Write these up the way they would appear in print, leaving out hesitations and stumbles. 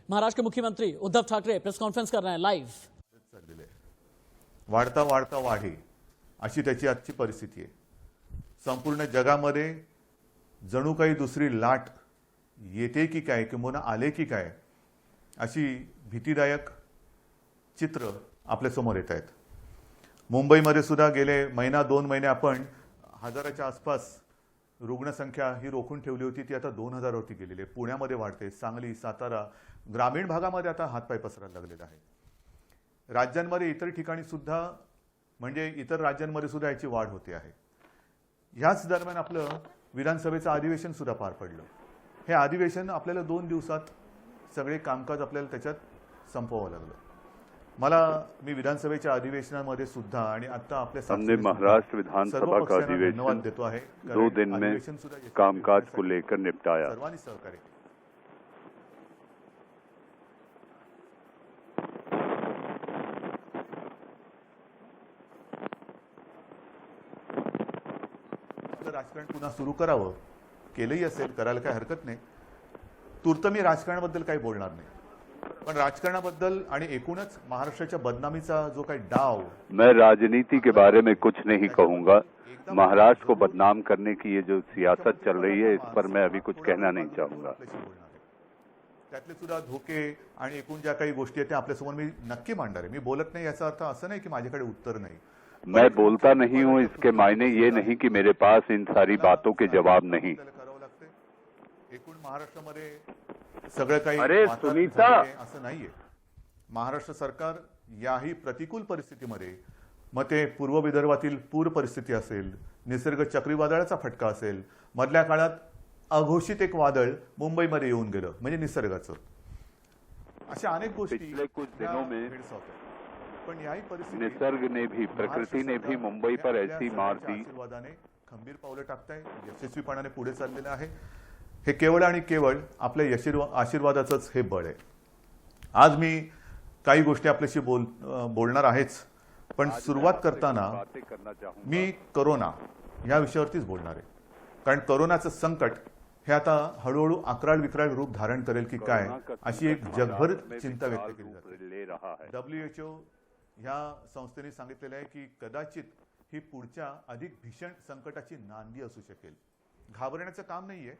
महाराष्ट्र के मुख्यमंत्री Uddhav Thackeray press conference कर रहे हैं लाइव। वाढता वाढता वाढी अशी त्याची आजची परिस्थिती आहे। संपूर्ण जगामध्ये जणू काही दुसरी लाट येते की काय किंवा आले की काय अशी भीतीदायक चित्र आपल्या समोर येत आहेत। मुंबईमध्ये सुद्धा गेले महिना 2 महिने आपण हजाराच्या आसपास रुग्णसंख्या ही रोखून ठेवली होती, ती आता 2000 वरती गेलेली आहे। पुण्यामध्ये वाढते, सांगली, सातारा, ग्रामीण भागामध्ये आता हातपाय पसरायला लागलेला आहे। राज्यांमध्ये इतर ठिकाणी सुद्धा म्हणजे इतर राज्यांमध्ये सुद्धा याची वाढ होते आहे। याच दरम्यान आपलं विधानसभेचं अधिवेशन सुद्धा पार पडलं। हे अधिवेशन आपल्याला 2 दिवसात सगळे कामकाज आपल्याला त्याच्यात संपवावं लागलं। मी विधानसभेच्या अधिवेशनामध्ये सुद्धा आणि आता आपल्या हमने महाराष्ट्र विधानसभा का अधिवेशन देतो आहे 2 दिन में कामकाज को लेकर निपटाया। सर्वांनी सहकार्य केलं। राजकारण पुन्हा सुरू करावं, केलंही असेल, करायला काही हरकत नाही। तूर्त मी राजकारणाबद्दल काही बोलणार नाही, पण राजकारणाबद्दल आणि एकूणच महाराष्ट्राच्या बदनामीचा जो काही डाव, मैं राजनीति के बारे में कुछ नहीं कहूंगा। महाराष्ट्र को बदनाम करने की ये जो सियासत चल रही है, इस पर मैं अभी कुछ कहना नहीं चाहूंगा। त्यातले सुद्धा धोके आणि एकूण ज्या काही गोष्टी आहेत त्या आपल्यासमोर मी नक्की मांडणार आहे। मी बोलत नाही याचा अर्थ असं नाही की माझ्याकडे उत्तर नाही। मैं बोलता नहीं हूँ, इसके मायने ये नहीं कि मेरे पास इन सारी बातों के जवाब नहीं। एकूण महाराष्ट्रामध्ये सगळं काही अरे सुनीता, असं नाहीये। महाराष्ट्र सरकार याही प्रतिकूल परिस्थितीमध्ये, मग ते पूर्व विदर्भातील पूर परिस्थिती असेल, निसर्ग चक्रीवादळाचा फटका असेल, मधल्या काळात अघोषित एक वादळ मुंबईमध्ये येऊन गेलं म्हणजे निसर्गाचं, अशा अनेक गोष्टी पिछले कुछ दिनों में पण याही परिस्थिती निसर्ग ने भी, प्रकृति ने भी मुंबई पर ऐसी मार दी। आशीर्वादाने खंबीर पावलं टाकताय, यशस्वीपणाने पुढे चाललेलं आहे। हे केवळ आणि केवळ आपल्या आशीर्वादाचंच हे बळ आहे। आज मी काही गोष्टी आपल्याशी बोलणार आहेच, पण सुरुवात करताना मी कोरोना या विषयावरतीच बोलणार आहे। कारण कोरोनाचं संकट हे आता हळूहळू अक्राळ विक्राळ रूप धारण करेल की काय अशी एक जगभर चिंता व्यक्त केली जाते। WHO ह्या संस्थेने सांगितलेलं आहे की कदाचित ही पुढच्या अधिक भीषण संकटाची नांदी असू शकेल। घाबरण्याचं काम नाहीये,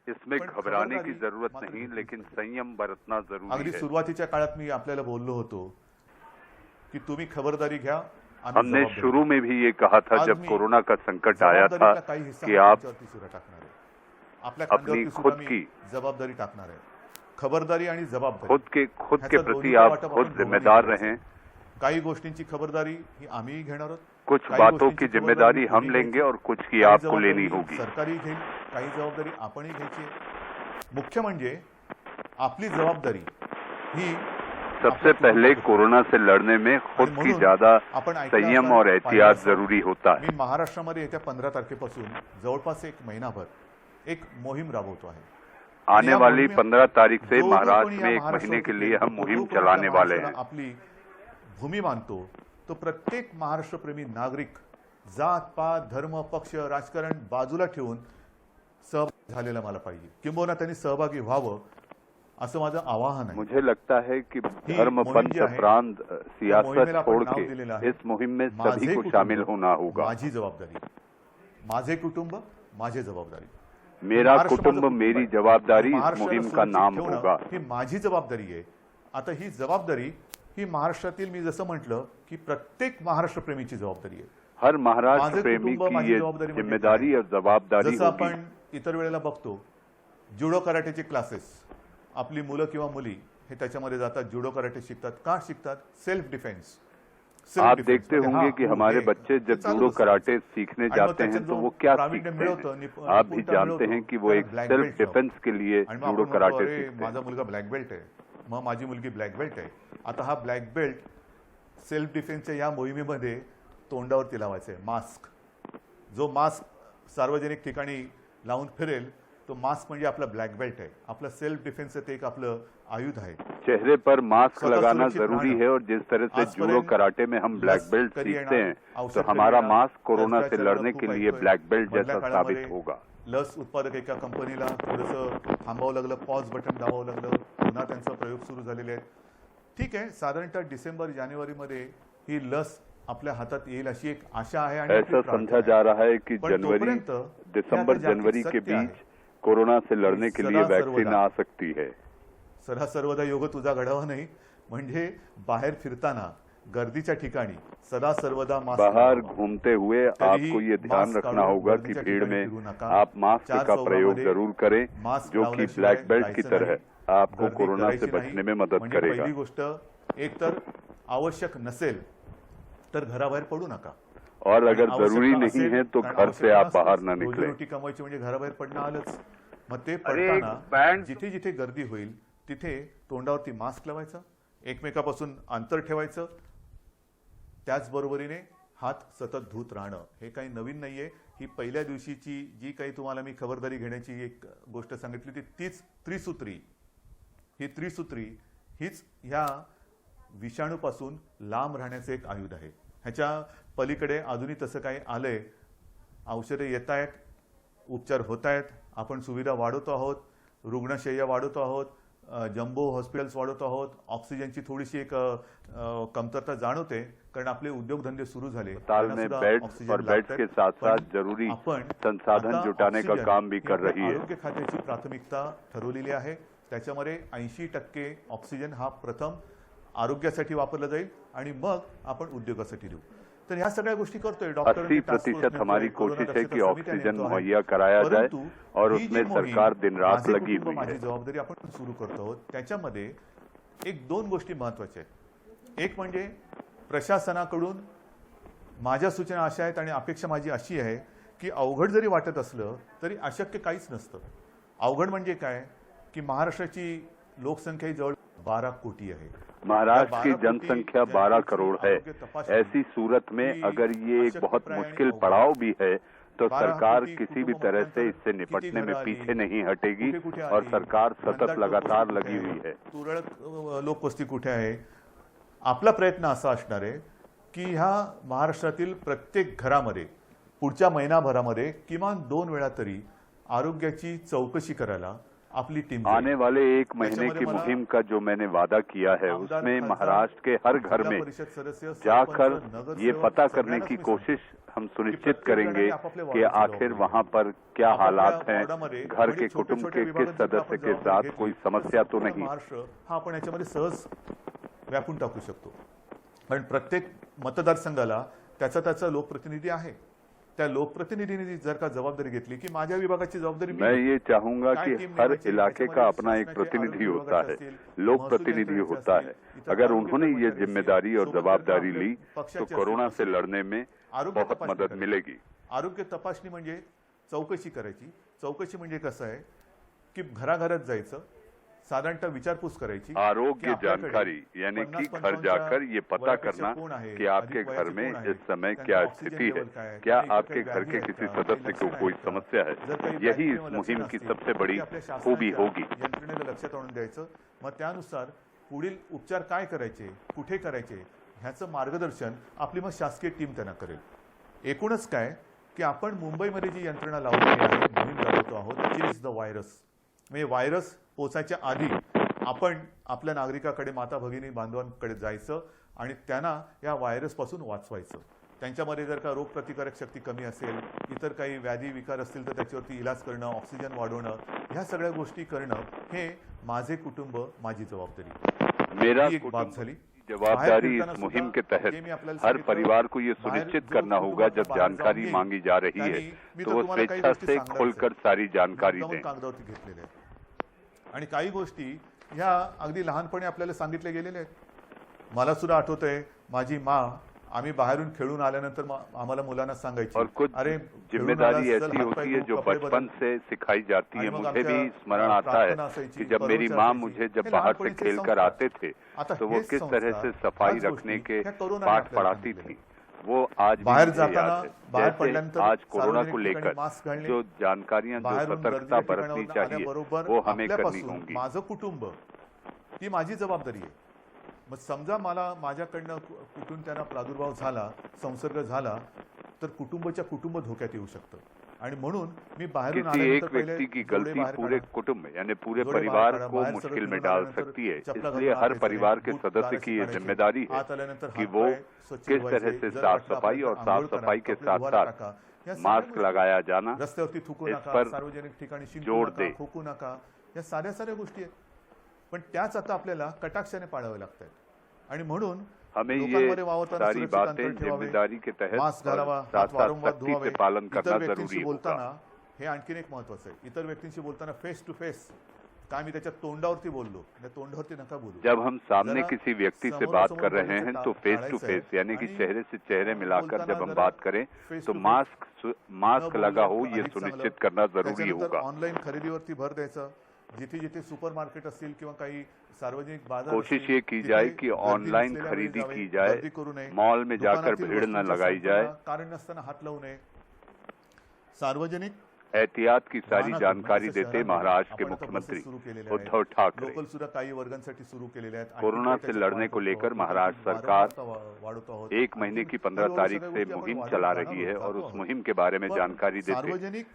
इसमें घबराने की जरूरत नहीं, लेकिन संयम बरतना जरूरी है। अगदी सुरुवातीच्या काळात मी आपल्याला बोललो होतो की तुम्ही खबरदारी घ्या। हमने शुरू में भी ये कहा था जब कोरोना का संकट आया था कि आप अपनी खुद की जवाबदारी टाकणार आहे। खबरदारी आणि जबाबदारी खुद के प्रति आप खुद जिम्मेदार रहें। काही गोष्टींची खबरदारी ही आम्ही घेणार आहोत, कुछ बातों की जिम्मेदारी हम लेंगे और कुछ की आपको लेनी होगी। सरकारी घेईल, काही जबाबदारी आपणही घ्यायची। मुख्य म्हणजे आपली जबाबदारी ही सबसे पहले कोरोना से लड़ने में खुद की ज्यादा संयम और एहतियात जरूरी होता है। मी महाराष्ट्रामध्ये येत्या 15 तारखेपासून जवळपास 1 महिनाभर एक मोहीम राबवतो आहे। आने वाली 15 तारीख से महाराष्ट्र में 1 महीने के लिए हम मुहिम चलाने वाले हैं। आपली भूमी मानतो तो प्रत्येक महाराष्ट्र प्रेमी नागरिक जात पात धर्म पक्ष राजकारण बाजूला ठेवून सहभागी झालेला मला पाहिजे, किंबहुना त्यांनी सहभागी व्हावं असं माझं आवाहन आहे। मुझे लगता है कि धर्म पंथ प्रांत सियासत छोड़ के इस मुहिम में सभी को शामिल होना होगा। माझी जबाबदारी, माझे कुटुंब माझी जबाबदारी, मेरा कुटुंब मेरी जबाबदारी इस मुहिम का नाम होगा। ही माझी जबाबदारी आहे। आता ही जबाबदारी ही महाराष्ट्रातील, मी जसं म्हटलं की प्रत्येक महाराष्ट्र प्रेमीची जबाबदारी आहे। हर महाराष्ट्र प्रेमी की ये जिम्मेदारी और जबाबदारी जसं आपण इतर वेळेला बघतो जुडो कराटेचे क्लासेस, आपली मुलं किंवा मुली हे त्याच्यामध्ये जातात, जुडो कराटे शिकतात। का शिकतात? Self defence. आप देखते होंगे कि हमारे बच्चे जब जूडो कराटे सीखने जाते हैं तो वो क्या सीखते हैं? आप भी जानते हैं कि वो एक सेल्फ डिफेंस के लिए जूडो कराटे सीखते हैं। माझा मुलगा ब्लॅक बेल्ट आहे, मग माझी मुलगी ब्लॅक बेल्ट आहे। आता हा ब्लॅक बेल्ट सेल्फ डिफेन्सच्या या मोहिमेमध्ये तोंडावरती लावायचा आहे मास्क। जो मास्क सार्वजनिक ठिकाणी लावून फिरेल तो मास्क म्हणजे आपला ब्लॅक बेल्ट है। आपला सेल्फ डिफेंस ते एक आपलं आयुध है। चेहरे पर मास्क लगाना जरूरी है और जिस तरह से जूडो कराटे में हम ब्लॅक बेल्ट सीखते हैं तो हमारा मास्क कोरोना से लड़ने के लिए ब्लॅक बेल्ट जैसा साबित होगा। लस उत्पादक एका कंपनीला थोडंसं थांबावं लागलं, पॉज बटन दाबावं लागलं, पुन्हा त्यांचा प्रयोग सुरू झालेले आहेत. ठीक आहे, साधारणतः डिसेंबर जानेवारीमध्ये ही लस आपल्या हातात येईल अशी एक आशा आहे आणि ऐसा समझा जा रहा है कि दिसंबर जनवरी के बीच कोरोना से लड़ने के लिए वैक्सीन आ सकती है. सदा सर्वदा योग तुझा घडावा नाही, म्हणजे बाहेर फिरताना गर्दीच्या ठिकाणी सदा सर्वदा मास्क, बाहर घूमते हुए आपको ये ध्यान रखना होगा कि भीड़ में आप मास्क का प्रयोग जरूर करें, जो कि ब्लैक बेल्ट की तरह आपको कोरोना से बचने में मदद करेगा. पहिली गोष्ट, एक तर आवश्यक नसेल तर घराबाहेर पडू नका, और अगर जरूरी नहीं है तो घर से आप बाहर न निकलें. रोटी कमवायची म्हणजे घराबाहेर पडणं आलंच. मग ते पडताना जिथे जिथे गर्दी होईल तिथे तोंडावरती मास्क लावायचा, एकमेकापासून अंतर ठेवायचं, त्याचबरोबरीने हात सतत धुत राहणं. हे काही नवीन नाहीये. ही पहिल्या दिवशीची जी काही तुम्हाला मी खबरदारी घेण्याची एक गोष्ट सांगितली तीच त्रिसूत्री. ही त्रिसूत्री हीच ह्या विषाणूपासून लांब राहण्याचे एक आयुध आहे. ह्याच्या पलीकडे अजूनही तसं काही आलंय. औषधे येत आहेत, उपचार होत आहेत, आपण सुविधा वाढवतो आहोत, रुग्णशय्या वाढवतो आहोत, जम्बो हॉस्पिटल्स वाढवतो आहोत, ऑक्सिजनची थोडीशी एक कमतरता जाणवते कारण आपले उद्योगधंदे सुरू झाले. बेड्स के साथ साथ जरूरी संसाधन जुटाने का काम भी कर रही है. आरोग्य खात्याची प्राथमिकता ठरवलेली आहे. त्याच्यामध्ये 80% ऑक्सिजन हा प्रथम आरोग्यासाठी वापरला जाईल आणि मग आपण उद्योगासाठी देऊ. तर ह्या सगळ्या गोष्टी करतोय. 80% हमारी कोशिश है कि ऑक्सीजन मुहैया कराया जाए और उसमें सरकार दिन रात लगी हुई है. माझी जबाबदारी आपण सुरू करतो आहोत. त्याच्यामध्ये एक दोन गोष्टी महत्वाच्या आहेत. एक म्हणजे प्रशासनाकडून माझ्या सूचना अशा आहेत आणि अपेक्षा माझी अशी आहे की अवघड जरी वाटत असलं तरी अशक्य काहीच नसतं. अवघड म्हणजे काय की महाराष्ट्राची लोकसंख्या ही जवळ 12 कोटी आहे. महाराष्ट्र की जनसंख्या 12 करोड़ है. ऐसी सूरत में अगर ये एक बहुत मुश्किल पड़ाव भी है तो सरकार किसी भी तरह से इससे निपटने में पीछे नहीं हटेगी और सरकार सतत लगातार लगी हुई है. तुरळक लोकवस्ती कुठे आहे. आपला प्रयत्न असा असणार आहे की ह्या महाराष्ट्रातील प्रत्येक घरामध्ये पुढच्या महिनाभरामध्ये किमान 2 वेळा तरी आरोग्याची चौकशी करायला अपनी टीम. आने वाले 1 महीने की मुहिम का जो मैंने वादा किया है उसमें महाराष्ट्र के हर घर में जाकर ये पता करने की कोशिश हम सुनिश्चित करेंगे कि आखिर वहां पर क्या हालात हैं, घर के कुटुंब के किस सदस्य के साथ कोई समस्या तो नहीं. महाराष्ट्र हा आपण याच्यामध्ये सहज व्यापून टाकू शकतो. कारण प्रत्येक मतदारसंघाला त्याचा लोकप्रतिनिधी आहे. त्या लोकप्रतिनिधीने जर का जबाबदारी घेतली की माझ्या विभागाची जबाबदारी, मैं ये चाहूंगा कि हर इलाके का अपना एक प्रतिनिधि होता है, लोक प्रतिनिधि होता है. अगर उन्होंने ये जिम्मेदारी और जवाबदारी ली तो कोरोना से लड़ने में बहुत मदद मिलेगी. आरोग्य तपासणी म्हणजे चौकशी करायची. चौकशी म्हणजे कसं आहे की घराघरात जायचं, साधारणतः विचारपूस करायची. आरोग्य जानकारी यानी कि घर जाकर ये पता करना कि आपके घर में इस समय क्या स्थिति है, क्या आपके घर के किसी सदस्य को कोई समस्या है. यही इस मुहिम की सबसे बड़ी खूबी होगी. यंत्रणेला लक्षात आणून द्यायचं. मग त्यानुसार पुढील उपचार काय करायचे, कुठे करायचे ह्याचं मार्गदर्शन आपली मग शासकीय टीम त्यांना करेल. एकूणच काय की आपण मुंबईमध्ये जी यंत्रणा लावलेली आहे, मोहीम राबवतो आहोत, चेस द व्हायरस. म्हणजे व्हायरस पोचायच्या आधी आपण आपल्या नागरिकाकडे, माता भगिनी बांधवांकडे जायचं आणि त्यांना या व्हायरसपासून वाचवायचं. त्यांच्यामध्ये जर का रोगप्रतिकारक शक्ती कमी असेल, इतर काही व्याधी विकार असतील तर त्याच्यावरती इलाज करणं, ऑक्सिजन वाढवणं, ह्या सगळ्या गोष्टी करणं हे माझे कुटुंब माझी जबाबदारी. मेरा एक बाब झाली. जवाबदारी इस मुहिम के तहत हर परिवार को ये सुनिश्चित करना होगा जब जानकारी मांगी जा रही है तो वो स्वेच्छा से खोलकर सारी जानकारी दें. कागदावरती घेतलेले आहेत आणि काही गोष्टी ह्या अगदी लहानपणी आपल्याला सांगितल्या गेलेल्या आहेत. मला सुद्धा आठवतंय माझी माँ आम्ही बाहेरून खेळून आल्यानंतर आम्हाला मुलांना सांगायची, और कुछ जिम्मेदारी ऐसी होती है जो बचपन से सिखाई जाती है. मुझे भी स्मरण आता है कि जब मेरी माँ मुझे जब बाहर से खेलकर आते थे तो वो किस तरह से सफाई रखने के पाठ पढ़ाती थी. वो आज बाहर जाताना, बाहर पडल्यानंतर आज कोरोना को लेकर जो जानकारियां, जो सतर्कता बरतनी चाहिए वो हमें करनी होंगी. माझं कुटुंब ही माझी जबाबदारी आहे. मग समजा मला माझ्याकडनं कुठून त्यांना प्रादुर्भाव झाला, संसर्ग झाला तर कुटुंब धोक्यात येऊ शकतं. आणि म्हणून मी बाहेरून किसी एक व्यक्ति की गलती पूरे कुटुंब यानी पूरे परिवार को मुश्किल में डाल सकती है। इसलिए हर परिवार के सदस्य की ये जिम्मेदारी है कि वो किस तरह से साफ सफाई और साफ सफाई के साथ साथ मास्क लगाया जाना रस्त्यावरती थुंकू इस नका, पर सार्वजनिक ठिकाणी शिंकू जोर नका, दे। खोकू नका, या साऱ्या गोष्टी आहेत, पण त्याच आता आपल्याला कटाक्षाने पाळाव्या लागतात आणि म्हणून हमें ये लोकांमध्ये वावरताना सारी सुरक्षित अंतर बातें ठेवावे, जिम्मेदारी के तहत मास्क और घालावा, साथ हात साथ वारंवार सख्ती धुवावे, से पालन करना इतर व्यक्तींशी जरूरी बोलताना होगा। हे आणखीन एक महत्वाचं आहे, इतर व्यक्तींशी बोलताना फेस टू फेस, काय मी त्याच्या तोंडावरती बोललो, त्या तोंडावरती नका बोलू। जब हम सामने जरा किसी व्यक्ति से समोर बात समोर कर रहे बोलण्याचं हैं तो टाळायचं फेस टू आहे फेस यानी कि आणि चेहरे से चेहरे मिलाकर बोलताना जब हम जरा बात करें face तो to face मास्क न लगा हो बोलणं ये अधिक सुनिश्चित चांगलं। करना जरूरी त्याच्यानंतर होगा। ऑनलाईन खरेदीवरती भर द्यायचं, जिथे जिथे सुपर मार्केट असतील किंवा काही सार्वजनिक बाजार कोशिश असतील, ये की तिथे जाए कि गर्दी ऑनलाइन नसलेल्या खरीदी वेळी की जावे, जाए, गर्दी करू नये, मॉल में जाकर दुकानातील भीड़ न वस्तूंच्या लगाई जाए, सॅम्पलला कारण नसताना हात लावू नये, सार्वजनिक एहतियात की सारी वाहनातून, जानकारी म्हणजे देते शहरामध्ये महाराष्ट्र के आपण आता मुख्यमंत्री बसेस सुरू केलेल्या आहेत, उद्धव ठाकरे लोकल सुद्धा काही वर्गांसाठी सुरू केलेले आहेत। कोरोना आणखी से काही लड़ने को त्याच्यात लेकर वाढवतो महाराष्ट्र आहोत, सरकार वाढवतो आहोत। 1 महीने की 15 तारीख से मुहिम चला रही है और उस मुहिम के बारे में जानकारी देते सार्वजनिक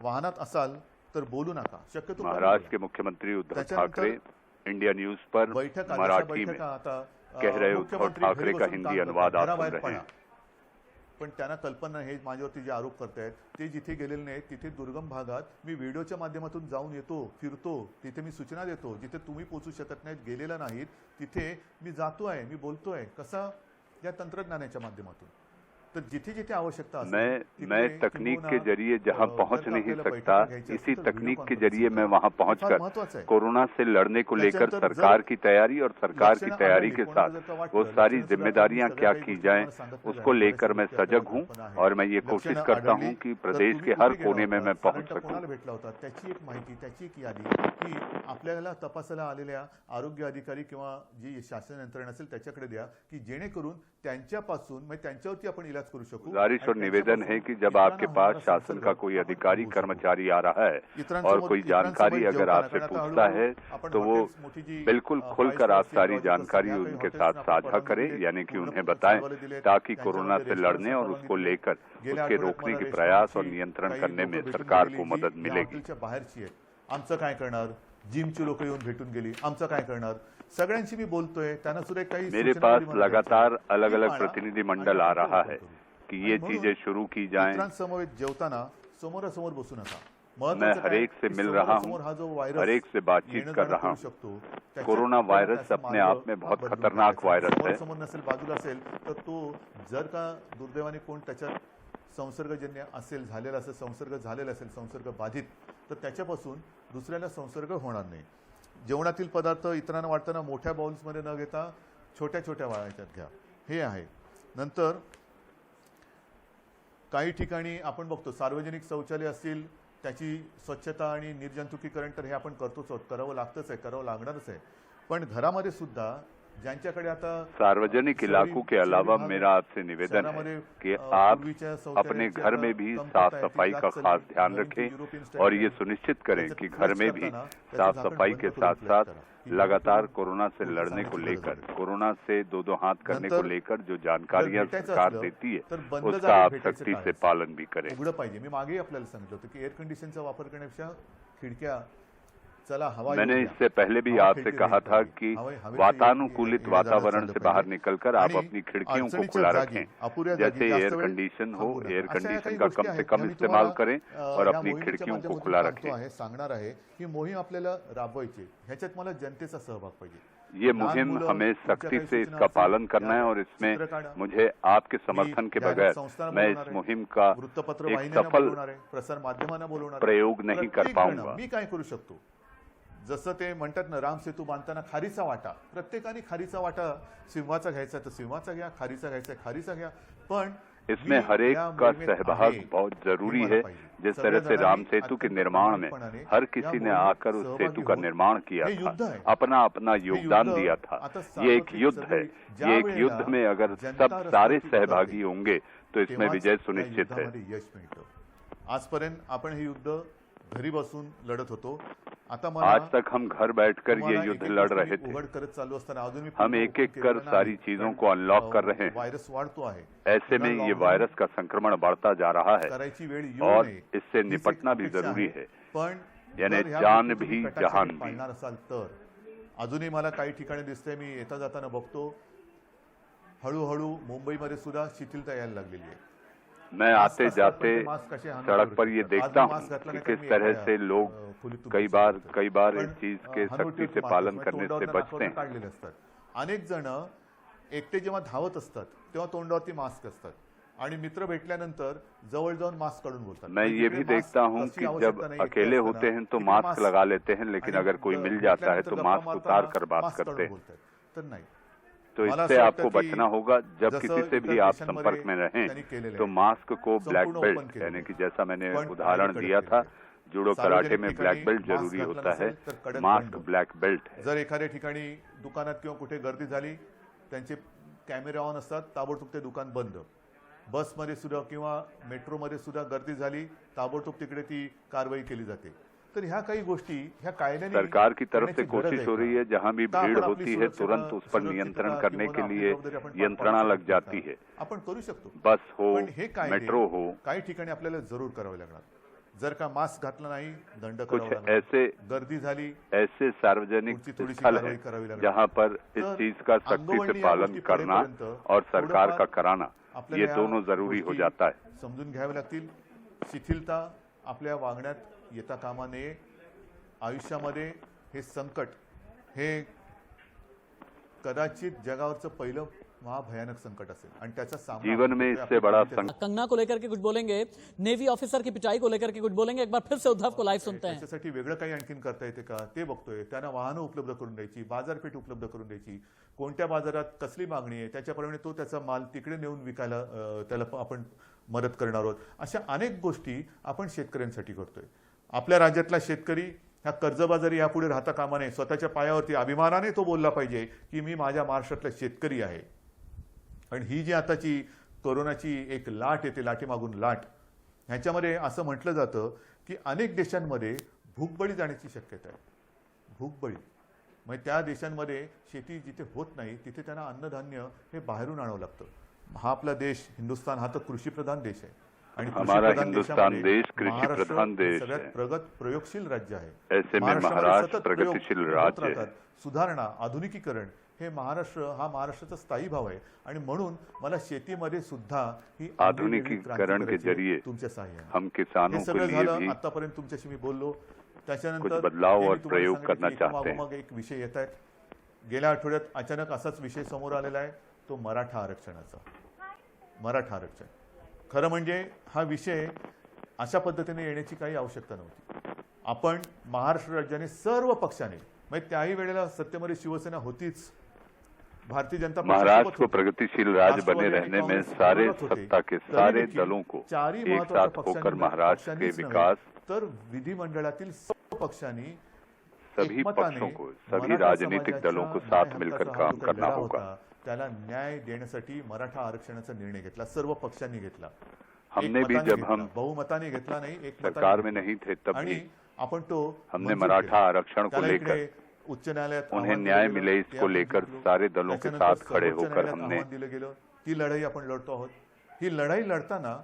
वाहनात असाल तर बोलू नका, शक्यतो महाराष्ट्र के मुख्यमंत्री उद्धव ठाकरे इंडिया न्यूज पर बैठक मराठी में कह रहे उद्धव ठाकरे का हिंदी अनुवाद आप सुन रहे हैं। पण त्यांना कल्पना हे माझ्यावरती जे आरोप करतायत ते जिथे गेलेले नाहीत, तिथे दुर्गम भागात मी व्हिडिओच्या माध्यमातून जाऊन येतो, फिरतो, तिथे मी सूचना देतो, जिथे तुम्ही पोहोचू शकत नाहीत, गेलेला नाहीत, तिथे मी जातोय, मी बोलतोय, कसा या तंत्रज्ञानाच्या माध्यमातून। तर जिथे जिथे आवश्यकता असेल, मैं तकनीक के जरिए जहां पहुंच नहीं सकता, इसी तकनीक के जरिए मैं वहां पहुंचकर कोरोना से लड़ने को लेकर सरकार की तैयारी और सरकार की तैयारी के साथ वो सारी जिम्मेदारियां क्या की जाएं उसको लेकर मैं सजग हूं और मैं ये कोशिश करता हूं कि प्रदेश के हर कोने में मैं पहुंच सकूं। भेटला होता त्याची एक माहिती, त्याची एक यादी की आपल्याला तपासायला आलेल्या आरोग्य अधिकारी किंवा जी शासन यंत्रणा असेल त्याच्याकडे द्या, की जेणेकरून त्यांच्यापासून म्हणजे त्यांच्यावरती आपण इलाज करू शकू। गुजारिश और निवेदन है कि जब आपके पास शासन का कोई अधिकारी कर्मचारी आ रहा है और कोई जानकारी अगर आपसे पूछता है तो वो बिल्कुल खुलकर आप सारी जानकारी उनके साथ साझा करें, यानी कि उन्हें बताएं, ताकि कोरोना से लड़ने और उसको लेकर उसके रोकने के प्रयास और नियंत्रण करने में सरकार को मदद मिलेगी। बाहेरची आहे, आमचं काय करणार, जिमची लोक येऊन भेटून गेली, आमचं काय करणार, सगळ्यांशी मी बोलतोय, त्यांना सुद्धा काही मेरे पास लगातार अलग अलग प्रतिनिधि मंडल आ रहा है कि ये चीजें शुरू की जाएं। समवेत जेवताना समोरासमोर बसू नका। मैं हर एक से मिल रहा हूं, हर एक से बातचीत कर रहा हूं। कोरोना वायरस अपने आप में बहुत खतरनाक वायरस है। समोर नसेल, बाजूला असेल तर तो जर का दुर्दैवाने कोण त्याच्यात संसर्गजन्य असेल, झालेला असेल, संसर्ग झालेला असेल, संसर्ग बाधित, तर त्याच्यापासून दुसऱ्याला संसर्ग होणार नाही। जेवणातील पदार्थ इतरांना वाटताना मोठ्या बाउल्समध्ये न घेता छोट्या छोट्या वाळ्याच्यात घ्या, हे आहे। नंतर काही ठिकाणी आपण बघतो सार्वजनिक शौचालय असतील, त्याची स्वच्छता आणि निर्जंतुकीकरण तर हे आपण करतोच आहोत, करावं लागतच आहे, करावं लागणारच आहे। पण घरामध्ये सुद्धा ज्यांच्याकडे आता सार्वजनिक इलाकों के अलावा मेरा आपसे निवेदन है कि आप अपने घर में भी साफ सफाई का खास ध्यान रखें और ये सुनिश्चित करें कि घर में भी साफ सफाई के साथ साथ लगातार कोरोना से लड़ने को लेकर, कोरोना से दो हाथ करने को लेकर जो जानकारियां सरकार देती है उसका आप सख्ती से पालन भी करें। उघडं पाहिजे। मी मागे आपल्याला सांगितलं होतं की एअर कंडिशनचा वापर करण्यापेक्षा खिडक्या, चला हवा, मैंने इससे पहले भी आपसे कहा था कि वातानुकूलित वातावरण से बाहर निकलकर आप अपनी खिड़कियों को खुला रखें। जैसे एयर कंडीशन हो, एयर कंडीशन का कम से कम इस्तेमाल करें और अपनी खिड़कियों को खुला रखें। सांगणार आहे ही मोहीम आपल्याला राबवायची, ह्याच्यात मला जनतेचा सहभाग पाहिजे। ये मुहिम हमें सख्ती से इसका पालन करना है और इसमें मुझे आपके समर्थन के बगैर मैं इस मुहिम का एक सफल प्रसार माध्यमांना बोलवणार, प्रयोग नहीं कर पाऊंगा। मी काय करू शकतो, जसं ते म्हणतात ना, राम सेतू बांधताना खारीचा वाटा, प्रत्येकाने खारीचा वाटा सिंहाचा घ्यायचा तर सिंहाचा घ्या, खारीचा घ्यायचा खारीचा घ्या, पण इसमें हर एक का सहभाग बहुत जरूरी है। जिस तरह से राम सेतु के निर्माण में हर किसी ने आकर उस सेतु का निर्माण किया था, अपना अपना योगदान दिया था। ये एक युद्ध है, ये एक युद्ध में अगर सब सारे सहभागी होंगे तो इसमें विजय सुनिश्चित है। आजपर्यंत आपण हे युद्ध घरी बसून लढत होतो. आता आज तक हम घर बैठकर ये युद्ध लड़ रहे थे. उघड करत चालू असताना अजून मी हम एक एक कर सारी चीजों को अनलॉक कर रहे हैं. व्हायरस वाढतो आहे. ऐसे में ये वायरस का संक्रमण बढ़ता जा रहा है करायची वेळ येऊ और नये इससे निपटना भी हीच जरूरी अपेक्षा है. पण यानी जर ह्या जान गोष्टी भी, तुम्ही जहान कटाक्षाने भी. पाळणार असाल तर अजूनही मला काही ठिकाणी दिसतंय, मी येता जाताना बघतो हळूहळू मुंबईमध्ये सुद्धा शिथिलता यायला लागलेली आहे. मैं आते जाते सड़क पर ये देखता हूँ कि किस तरह से लोग कई बार इस चीज के सख्ती से पालन करने से बचते हैं. काढलेले असतात. अनेक जण एकटे जेव्हा धावत असतात तेव्हा तोंडावरती मास्क असतात आणि मित्र भेटल्यानंतर जवळ जाऊन मास्क काढून बोलतात. मैं ये भी देखता हूँ कि जब अकेले होते हैं तो मास्क लगा लेते हैं, लेकिन अगर कोई मिल जाता है तो मास्क उतार कर बात करते हैं. तर नाही. तो इससे आपको बचना होगा. जब किसी से भी आप संपर्क में रहें तो मास्क को ब्लैक बेल्ट, यानी कि जैसा मैंने उदाहरण दिया था, जुडो कराटे में ब्लैक बेल्ट जरूरी होता है, मास्क ब्लैक बेल्ट है. जर एखाद्या ठिकाणी दुकानात किंवा कुठे गर्दी झाली, त्यांचे कॅमेरे ऑन असतात, ताबडतोब ते दुकान बंद. बसमध्ये सुद्धा किंवा मेट्रोमध्ये सुद्धा गर्दी झाली, ताबडतोब तिकडे ती कारवाई केली जाते. तर ह्या काही गोष्टी ह्या कायद्याने सरकार की तरफ से कोशिश हो रही है, जहां भी भीड़ होती है तुरंत उस पर नियंत्रण करने के लिए यंत्रणा लग जाती है. आपण करू शकतो. बस हो, पण हे कायदे मेट्रो हो, काही ठिकाणी आपल्याला जरूर करावे लागणार. जर का मास्क घातला नाही दंड कुछ करावा लागणार. ऐसे गर्दी झाली ऐसे सार्वजनिक थोड़ी सी स्थल कार्रवाई है करावी लागणार. जहाँ पर इस तर चीज का सख्ती से अंगवळणी या पालन गोष्टी करना पडेपर्यंत और सरकार का थोडंफार कराना, आपल्याला ये या दोनों जरूरी हो गोष्टी जाता है. समजून घ्याव्या लागतील. शिथिलता आपल्या वागण्यात येता कामा नये. आयुष्यामध्ये हे संकट हे कदाचित जगावरचं पहिलं महाभयानक संकट असेल आणि त्याचा सामना जीवन में इससे बड़ा संकट. कंगना को लेकर के कुछ बोलेंगे, नेवी ऑफिसर की पिटाई को लेकर के कुछ बोलेंगे. एक बार फिर से उद्धव को लाइव सुनते हैं. त्याच्यासाठी वेगळं काही आणखीन करता येते का ते बघतोय. त्यांना वाहनं उपलब्ध करून द्यायची, बाजारपेठ उपलब्ध करून द्यायची, कोणत्या बाजारात कसली मागणी आहे त्याच्याप्रमाणे तो त्याचा माल तिकडे नेऊन विकायला त्याला आपण मदत करणार आहोत. अशा अनेक गोष्टी आपण शेतकऱ्यांसाठी करतोय. आपल्या राज्यातला शेतकरी ह्या कर्जबाजारी यापुढे राहता कामा नये. स्वतःच्या पायावरती अभिमानाने तो बोलला पाहिजे की मी माझ्या महाराष्ट्रातला शेतकरी आहे. आणि ही जी आताची कोरोनाची एक लाट येते, लाटेमागून लाट, ह्याच्यामध्ये असं म्हटलं जातं की अनेक देशांमध्ये भूकबळी जाण्याची शक्यता आहे. भूकबळी म्हणजे त्या देशांमध्ये शेती जिथे होत नाही तिथे त्यांना अन्नधान्य हे बाहेरून आणावं लागतं. हा आपला देश हिंदुस्थान हा तर कृषीप्रधान देश आहे आणि हमारा हिंदुस्तान देश कृषि प्रधान देश सगळ्यात है. प्रगत प्रयोगशील राज्य आहे. ऐसे में महाराष्ट्र प्रगतिशील राज्य है. सुधारणा, आधुनिकीकरण हे महाराष्ट्राचा स्थायी भाव आहे आणि म्हणून मला शेतीमध्ये सुद्धा ही आधुनिकीकरण के जरिए तुमच्या सहाय्याने हम किसानों हे के सगळं लिए झालं. भी आतापर्यंत तुमच्याशी मी बोललो. त्याच्यानंतर कुछ बदलाव हे मी और तुम्हाला प्रयोग सांगितलं करना की चाहते हैं. मग एक विषय येत आहेत. गेल्या आठवड्यात अचानक असाच विषय समोर आलेला आहे, तो मराठा आरक्षणाचा. मराठा आरक्षण खरं म्हणजे हा विषय अशा पद्धतीने येण्याची काही आवश्यकता नव्हती. आपण महाराष्ट्र राज्याने सर्व पक्षाने म्हणजे त्याही वेळेला सत्तेमध्ये शिवसेना होतीच, भारतीय जनता महाराष्ट्र को प्रगतिशील राज्य बने रहने में सारे सत्ता के सारे दलों को एक साथ होकर महाराष्ट्र के विकास, तर विधिमंडळातील सर्व पक्षांनी सभी पक्षों को, सभी राजनीतिक दलों को साथ मिलकर काम करना होगा. त्याला न्याय देण्यासाठी मराठा आरक्षणाचा निर्णय घेतला, सर्व पक्षांनी घेतला. हमने भी जब हम बहुमताने घेतला नाही, एक सरकार में नहीं थे तब भी आपण तो हमने मराठा आरक्षण को लेकर उच्च न्यायालयात उन्हें न्याय मिले इसको लेकर सारे दलों के साथ खड़े होकर हमने दिलं गेलं. ती लढाई आपण लढतो आहोत. ही लढाई लढताना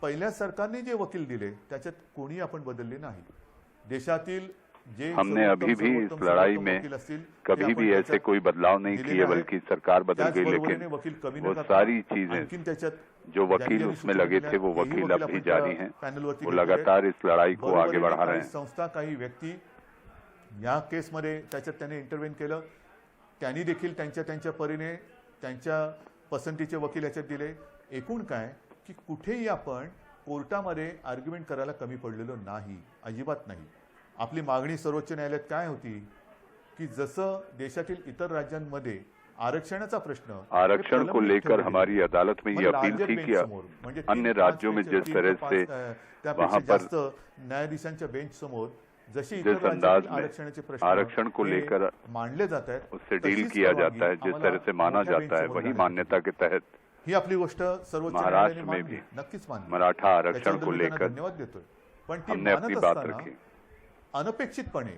पहिल्या सरकारने जे वकील दिले त्याच्यात कोणी आपण बदलले नाही. देशातील जे हमने अभी भी इस लड़ाई में कभी भी ऐसे कोई बदलाव नहीं किए, बल्कि सरकार बदल गई लेकिन वो सारी चीजें जो वकील उसमें लगे थे वो वकील अब भी जारी हैं. वो लगातार इस लड़ाई को आगे बढ़ा रहे हैं. संस्था काही व्यक्ती या केसमध्ये त्याच्यात त्याने इंटरव्हेन केलं. त्यांनी देखील त्यांच्या परीने त्यांच्या पसंतीचे वकील याच्यात दिले. एकूण काय की कुठेही आपण कोर्टामध्ये आर्ग्युमेंट करायला कमी पडलेलो नाही, अजिबात नाही. आपली मागणी सर्वोच्च न्यायालयात काय होती की जसं देशातील इतर राज्यांमध्ये आरक्षणाचा प्रश्न, आरक्षण को लेकर हमारी अदालत में ये अपील थी कि अन्य राज्यों में जिस तरह से वहां पर न्यायाधीशांच्या बेंच समोर जशी जिस अंदाज में आरक्षण को लेकर मांडले जात आहेत उससे डील किया जाता है, जिस तरह से माना जाता है, वही मान्यता के तहत ही आपली गोष्ट सर्वोच्च महाराष्ट्र में भी नक्कीच मानली. मराठा आरक्षण को लेकर धन्यवाद देतोय. पण ती हमने अपनी बात रखी. अनपेक्षितपणे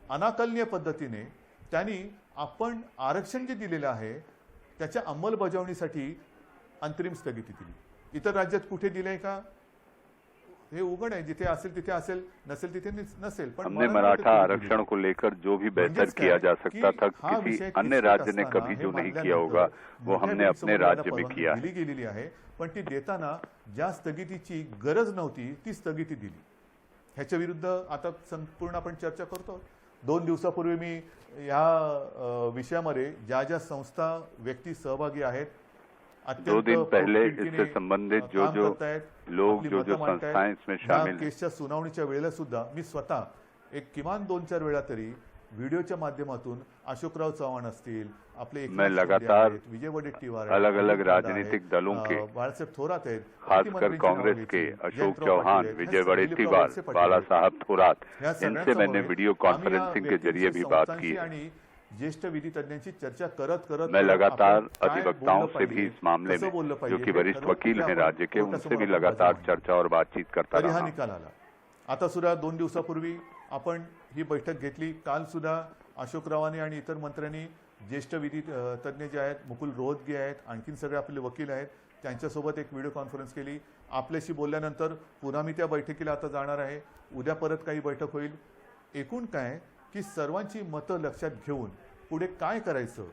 अनाकलनीय पद्धतीने त्यांनी आपण आरक्षण जे दिलेलं आहे त्याच्या अंमलबजावणीसाठी अंतरिम स्थगिती दिली। इतर राज्यात कुठे दिलंय का? हे उघड आहे, जिथे असेल तिथे असेल, नसेल तिथे नसेल। पण हमने मराठा आरक्षण को लेकर जो भी बेहतर किया जा सकता था किसी अन्य राज्य ने कभी जो नहीं किया होगा वो हमने अपने राज्य में किया दिली गेलेली आहे, पण ती देताना ज्या स्थगितीची गरज नव्हती ती स्थगिती दिली। ह्याच्या विरुद्ध आता संपूर्ण आपण चर्चा करतो। 2 दिवसापूर्वी मी ह्या विषयामध्ये ज्या ज्या संस्था व्यक्ती सहभागी आहेत 2 दिन पहले इससे संबंधित जो लोग जो संस्थाएं इसमें शामिल केसच्या सुनावणीच्या वेळेला सुद्धा मी स्वतः एक किमान 2-4 वेळा तरी व्हिडिओच्या माध्यमातून अशोकराव चव्हाण असतील, आपले मैं लगातार विजय वडेट्टीवार, अलग अलग राजनीतिक दलों के बाळासाहेब थोरात आहेत, खासकर कांग्रेस के अशोक चौहान, विजय वडेट्टीवार, बाला साहब थोरात, इनसे मैंने वीडियो कॉन्फ्रेंसिंग के जरिए भी बात की। आणि ज्येष्ठ विधी तज्ञांची चर्चा करत मैं लगातार अधिवक्ताओं से भी इस मामले में जो कि वरिष्ठ वकील हैं राज्य के, उनसे भी लगातार चर्चा और बातचीत करता तरी हा रहा। निकाल आला। आता सुद्धा 2 दिवसापूर्वी आपण ही बैठक घेतली। काल सुद्धा अशोकरावांनी आणि इतर मंत्र्यांनी ज्येष्ठ विधी तज्ञ जे आहेत, मुकुल रोहतगी आहेत, आणखीन सगळे आपले वकील आहेत, त्यांच्यासोबत एक व्हिडिओ कॉन्फरन्स केली। आपल्याशी बोलल्यानंतर पुन्हा मी त्या बैठकीला आता जाणार आहे। उद्या परत काही बैठक होईल। एकूण काय की सर्वांची मतं लक्षात घेऊन पुढे काय करायचं,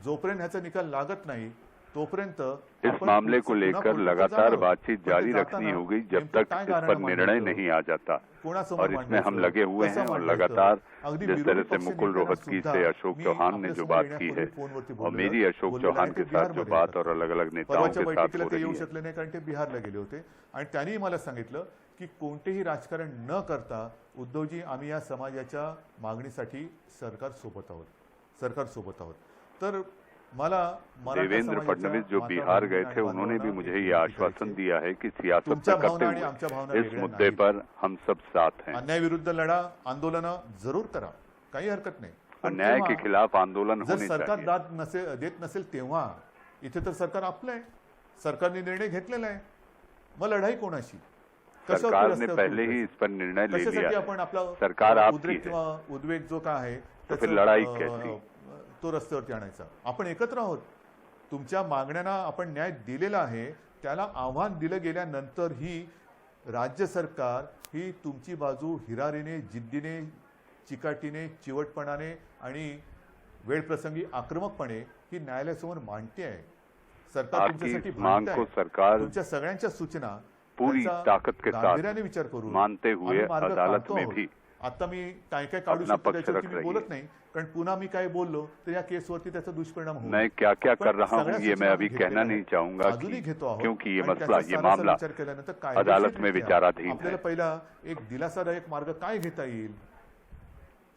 जोपर्यंत ह्याचा निकाल लागत नाही तोपर्यंत इस मामले को लेकर लगातार बातचीत जारी रखनी होगी जब तक इस पर निर्णय नहीं आ जाता, और इसमें हम लगे हुए हैं। और लगातार जिस तरह से मुकुल रोहतगी से अशोक चौहान ने जो बात की है और मेरी अशोक चौहान के साथ जो बात और अलग अलग नेताओं के साथ हो रही येऊ है, शकले नाही कारण ते बिहारला गेले होते आणि त्यांनी मला सांगितलं की कोणतेही राजकारण न करता उद्धवजी आम्ही या समाजाच्या मागणीसाठी सरकार सोबत आहोत। तर मला देवेंद्र फडणवीस जो बिहार गए थे उन्होंने भी मुझे ये आश्वासन दिया है कि सियासत न करते हुए इस मुद्दे पर हम सब साथ हैं। अन्याय विरुद्ध लढा, आंदोलन जरूर करा, काही हरकत नाही। अन्याय के खिलाफ आंदोलन जर होने सरकार चाहिए। दाद देत नसेल तेव्हा इथे तर सरकार आपलं आहे, सरकारने निर्णय घेतलेला आहे, मग लढाई कोणाशी? सरकार ने पहले ही इस पर निर्णय ले लिया है। आपण आपला सरकार आपकी उद्रेक है, किंवा उद्वेग जो काय आहे तो फिर लढाई कैसी? तो रस्त्यावरती आणायचा। आपण एकत्र आहोत, तुमच्या मागण्यांना आपण न्याय दिलेला आहे, त्याला आव्हान दिलं गेल्यानंतर ही राज्य सरकार ही तुमची बाजू हिरारीने, जिद्दीने, चिकाटीने, चिवटपणाने आणि वेळप्रसंगी आक्रमकपणे ही न्यायालयासमोर मांडते आहे। सरकार तुमच्यासाठी मांग को सरकार तुमच्या सगळ्यांच्या सूचना पूरी ताकत के साथ विचार करून मानते हुए अदालत में भी आता मी काय काय काढू शकतो त्याच्यावरती मी बोलत नाही, कारण पुन्हा मी काय बोललो तर या केसवरती त्याचा दुष्परिणाम होईल। मैं क्या क्या कर रहा हूँ ये मैं अभी कहना नहीं चाहूंगा क्योंकि ये मसला, ये मामला अदालत में विचाराधीन है। आपल्याला पहिला एक दिलासादायक मार्ग काय घेता येईल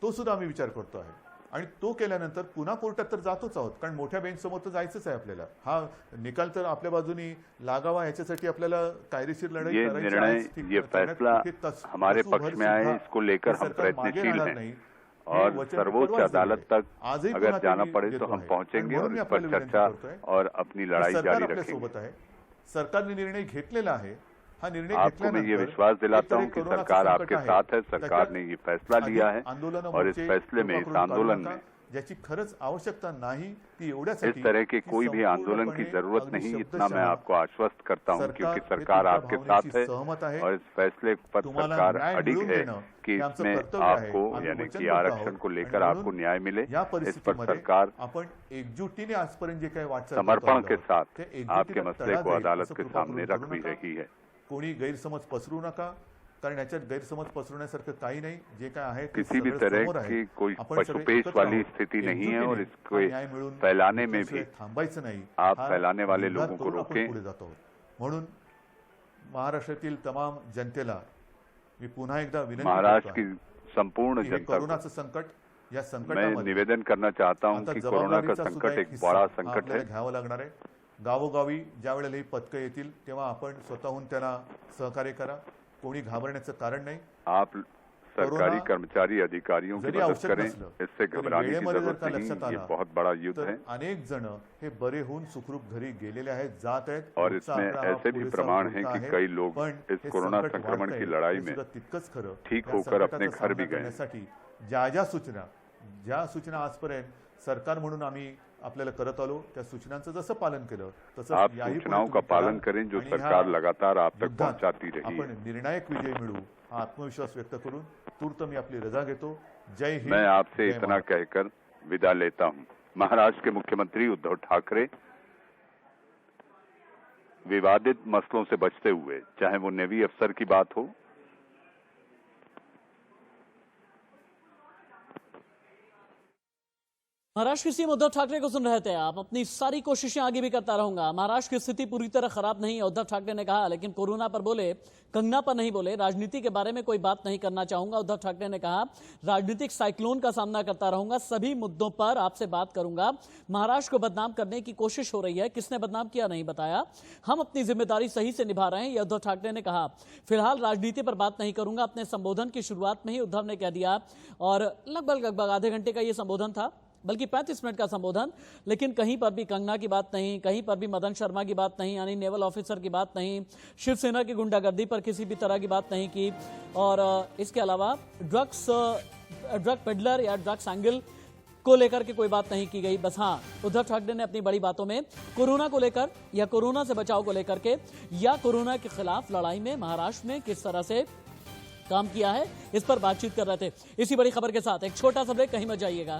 तो सुद्धा आम्ही विचार करतो आहे, आणि तो केल्यानंतर पुन्हा कोर्टात तर जातोच आहोत, कारण मोठ्या बेंच समोर तर जायचंच आहे आपल्याला। हा निकाल तर आपल्या बाजूनी लागावा ह्याच्यासाठी आपल्याला कायदेशीर लढाई ये निर्णय, ये फैसला हमारे पक्ष में आए, इसको लेकर हम प्रयत्नशील हैं और सर्वोच्च अदालत तक अगर जाना पड़े तो हम पहुंचेंगे और इस पर चर्चा और अपनी लड़ाई जारी रखेंगे। सरकारने निर्णय घेतलेला आहे, हा निर्णय आपको मैं ये विश्वास दिलाता हूं कि सरकार आपके साथ है। सरकार ने ये फैसला लिया है और इस फैसले में, इस आंदोलन में ज्याची खरंच आवश्यकता नाही ती इस तरह के कोई भी आंदोलन की जरूरत नहीं, इतना मैं आपको आश्वस्त करता हूं क्योंकि सरकार आपके साथ है और इस फैसले पर सरकार अडिग है कि इसमें आपको यानी कि आरक्षण को लेकर आपको न्याय मिले। इस पर सरकार आपण एकजुटीने आजपर्यंत जे काही वाटचाल समर्पण के साथ आपके मसले को अदालत के सामने रख भी रही है। कोणी गैरसमज पसरू नका, कारण याच्यात गैरसमज पसरवण्यासारखं काही नाही। जे काय आहे किसी भी तरह की कोई पशुपेश वाली स्थिति नहीं है और इसको फैलाने में भी थांबायचं नाही। आप फैलाने वाले लोगों को रोकें। म्हणून महाराष्ट्रातील तमाम जनतेला मी पुन्हा एकदा विनंती महाराष्ट्र की संपूर्ण जनता को कोरोनाचं संकट, या मैं संकटामध्ये निवेदन करना चाहता हूं कि कोरोना का संकट एक बड़ा संकट है। घ्यावं लागणार आहे। गावोगावी ज्या वेळेला ही पथकं येतील तेव्हा आपण स्वतःहून त्यांना सहकार्य करा, कोणी घाबरण्याचं कारण नाही। आप सरकारी कर्मचारी अधिकारियों की जरी मदद औषध करें, नसलं इससे तरी घबराने की वेळेमध्ये जर जरूरत का नहीं। लक्षात ये आलं बहुत बड़ा युद्ध तर है अनेक जण हे बरे होऊन सुखरूप घरी गेलेले आहेत, जात आहेत। और रोजचा इसमें आकडा हा ऐसे भी पुरेसा प्रमाण हैं पुरता कि आहे, कई लोग पण इस हे कोरोना संकट संक्रमण वाढतंय, की लड़ाई हे में सुद्धा तितकंच खरं। ठीक या होकर अपने संकटाचा घर भी सामना गए। करण्यासाठी ज्या सूचना आजपर्यंत सरकार म्हणून आम्ही आपल्याला करत आलो, त्या सूचनांचं जसं पालन केलं तसं आप याही पुढे सूचनाओं का तुम्ही करा पालन करें जो आणि ह्या सरकार लगातार आप तक युद्धात पहुंचाती रही है। आपण निर्णायक विजय मिळवू हा आत्मविश्वास व्यक्त करून तूर्त मी आपली रजा घेतो। जय हिंद। मैं आपसे जय इतना महाराष्ट्र। कहकर विदा लेता हूं। महाराष्ट्र के मुख्यमंत्री उद्धव ठाकरे विवादित मसलों से बचते हुए, चाहे वो नेवी अफसर की बात हो, महाराष्ट्र के सीएम उद्धव ठाकरे को सुन रहे थे आप। अपनी सारी कोशिशें आगे भी करता रहूंगा। महाराष्ट्र की स्थिति पूरी तरह खराब नहीं है, उद्धव ठाकरे ने कहा, लेकिन कोरोना पर बोले, कंगना पर नहीं बोले। राजनीति के बारे में कोई बात नहीं करना चाहूंगा, उद्धव ठाकरे ने कहा। राजनीतिक साइक्लोन का सामना करता रहूंगा, सभी मुद्दों पर आपसे बात करूंगा। महाराष्ट्र को बदनाम करने की कोशिश हो रही है, किसने बदनाम किया नहीं बताया। हम अपनी जिम्मेदारी सही से निभा रहे हैं, यह उद्धव ठाकरे ने कहा। फिलहाल राजनीति पर बात नहीं करूंगा, अपने संबोधन की शुरुआत में ही उद्धव ने कह दिया। और लगभग आधे घंटे का यह संबोधन था, बल्कि 35 मिनट का संबोधन, लेकिन कहीं पर भी कंगना की बात नहीं, कहीं पर भी मदन शर्मा की बात नहीं, यानी नेवल ऑफिसर की बात नहीं, शिवसेना की गुंडागर्दी पर किसी भी तरह की बात नहीं की। और इसके अलावा ड्रग पेडलर या ड्रग्स एंगल को लेकर के कोई बात नहीं की गई। बस हाँ, उद्धव ठाकरे ने अपनी बड़ी बातों में कोरोना को लेकर या कोरोना से बचाव को लेकर के या कोरोना के खिलाफ लड़ाई में महाराष्ट्र में किस तरह से काम किया है, इस पर बातचीत कर रहे थे। इसी बड़ी खबर के साथ एक छोटा सा ब्रेक, कहीं मत जाइएगा।